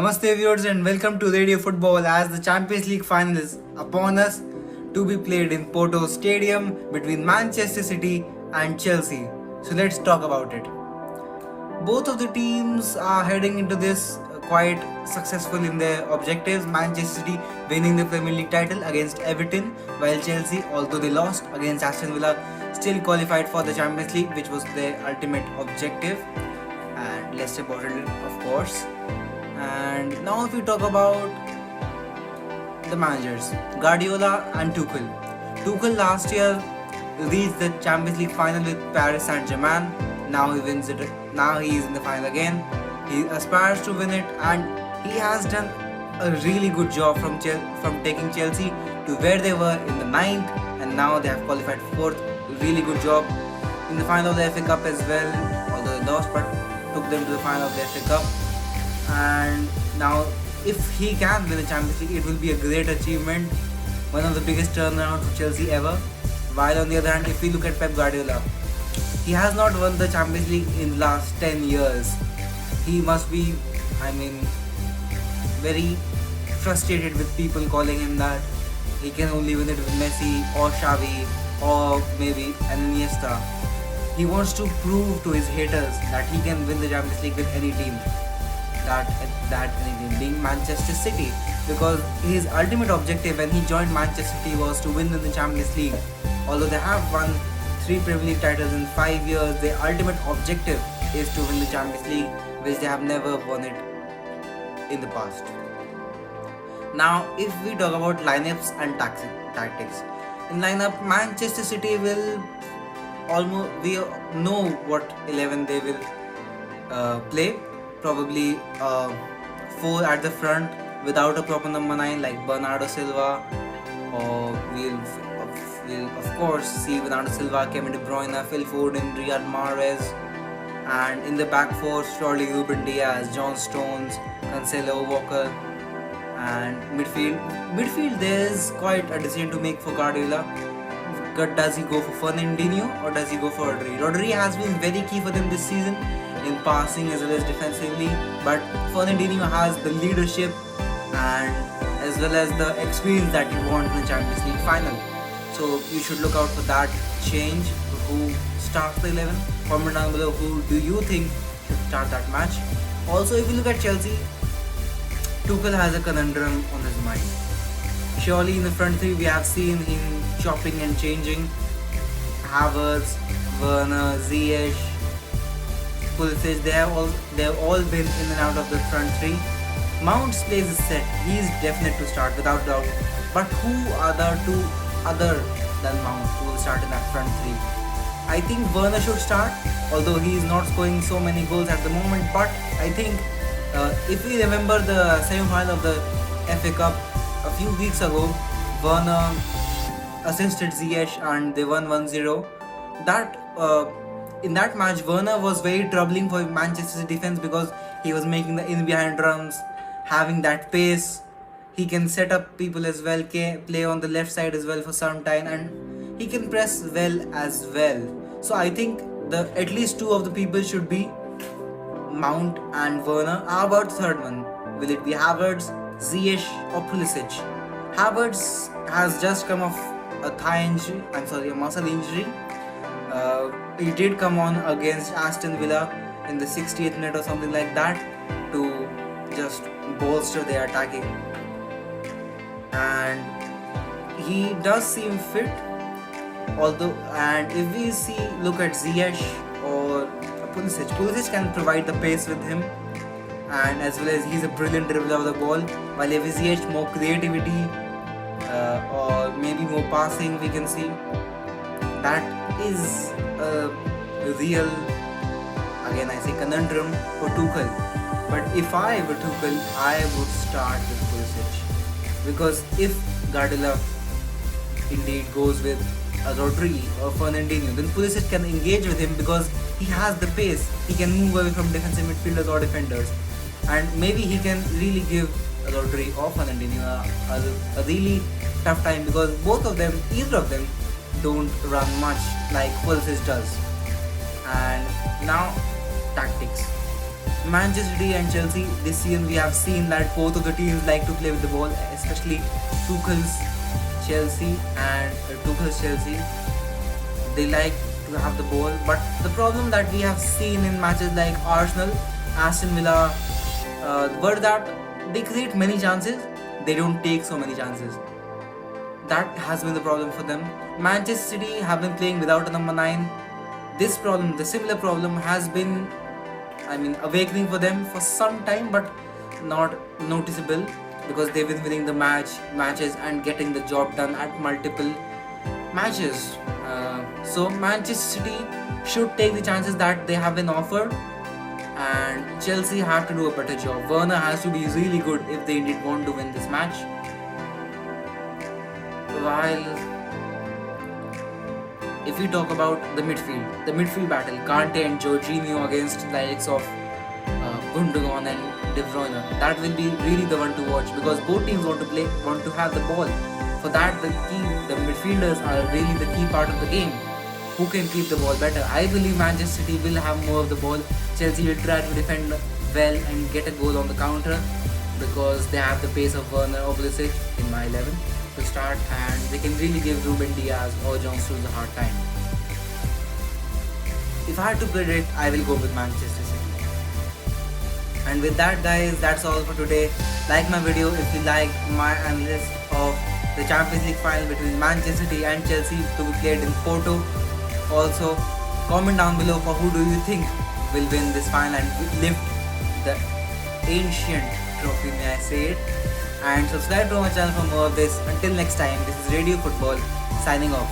Namaste viewers and welcome to Radio Football as the Champions League final is upon us to be played in Porto Stadium between Manchester City and Chelsea. So let's talk about it. Both of the teams are heading into this quite successful in their objectives. Manchester City winning the Premier League title against Everton, while Chelsea, although they lost against Aston Villa, still qualified for the Champions League, which was their ultimate objective. And Leicester bottled it, of course. And now if we talk about the managers, Guardiola and Tuchel. Tuchel last year reached the Champions League final with Paris Saint-Germain. Now he wins it. Now he is in the final again. He aspires to win it, and he has done a really good job from taking Chelsea to where they were in the ninth, and now they have qualified fourth. Really good job in the final of the FA Cup as well. Although they lost, but took them to the final of the FA Cup. And now if he can win the Champions League, it will be a great achievement, one of the biggest turnarounds for Chelsea ever. While on the other hand, if we look at Pep Guardiola, he has not won the Champions League in the last 10 years. He must be, very frustrated with people calling him that he can only win it with Messi or Xavi or maybe Iniesta. He wants to prove to his haters that he can win the Champions League with any team. That anything being Manchester City, because his ultimate objective when he joined Manchester City was to win in the Champions League. Although they have won 3 Premier League titles in 5 years, their ultimate objective is to win the Champions League, which they have never won it in the past. Now if we talk about lineups and tactics, in lineup Manchester City will we know what 11 they will play. Probably 4 at the front without a proper number 9 like Bernardo Silva, or we'll of course see Bernardo Silva, Kevin De Bruyne, Phil Foden, Riyad Mahrez, and in the back 4 surely Ruben Dias, John Stones, Cancelo, Walker. And midfield there's quite a decision to make for Guardiola. Does he go for Fernandinho or does he go for Rodri? Rodri has been very key for them this season in passing as well as defensively, but Fernandinho has the leadership and as well as the experience that you want in the Champions League final. So you should look out for that change. Who starts the 11? Comment down below who do you think should start that match. Also, if you look at Chelsea, Tuchel has a conundrum on his mind. Surely in the front three we have seen him chopping and changing. Havertz, Werner, Ziyech, Pulisic, they have all been in and out of the front three. Mount's place is set. He is definite to start without doubt. But who are the 2 other than Mount who will start in that front three? I think Werner should start, although he is not scoring so many goals at the moment. But I think if we remember the semi-final of the FA Cup a few weeks ago, Werner assisted Ziyech and they won 1-0. In that match, Werner was very troubling for Manchester's defense because he was making the in-behind runs, having that pace. He can set up people as well, play on the left side as well for some time, and he can press well as well. So I think at least 2 of the people should be Mount and Werner. How about the third one? Will it be Havertz, Ziyech or Pulisic? Havertz has just come off a muscle injury. He did come on against Aston Villa in the 60th minute or something like that to just bolster their attacking, and he does seem fit. And if we look at Ziyech or Pulisic can provide the pace with him, and as well as he's a brilliant dribbler of the ball, while if Ziyech more creativity or maybe more passing, we can see that is a real, again I say, conundrum for Tuchel. But if I were Tuchel, I would start with Pulisic, because if Guardiola indeed goes with a Rodri or Fernandinho, then Pulisic can engage with him because he has the pace. He can move away from defensive midfielders or defenders, and maybe he can really give Rodri or Fernandinho a really tough time, because either of them don't run much like Pulisic does. And now tactics. Manchester City and Chelsea, this season we have seen that both of the teams like to play with the ball, especially Tuchel's Chelsea and Tuchel's Chelsea. They like to have the ball, but the problem that we have seen in matches like Arsenal, Aston Villa, were that they create many chances, they don't take so many chances. That has been the problem for them. Manchester City have been playing without a number 9. This problem, the similar problem, has been, awakening for them for some time, but not noticeable because they've been winning the matches and getting the job done at multiple matches. So Manchester City should take the chances that they have been offered, and Chelsea have to do a better job. Werner has to be really good if they indeed want to win this match. While if we talk about the midfield battle, Kante and Jorginho against the likes of Gundogan and De Bruyne, that will be really the one to watch because both teams want to have the ball. For that, the midfielders are really the key part of the game. Who can keep the ball better? I believe Manchester City will have more of the ball. Chelsea will try to defend well and get a goal on the counter because they have the pace of Werner or Pulisic in my 11 to start, and they can really give Ruben Diaz or John Stones a hard time. If I had to predict, I will go with Manchester City. And with that, guys, that's all for today. Like my video if you like my analysis of the Champions League final between Manchester City and Chelsea to be played in Porto. Also, comment down below for who do you think will win this final and lift the ancient trophy, may I say it. And subscribe to my channel for more of this. Until next time, this is Radio Football signing off.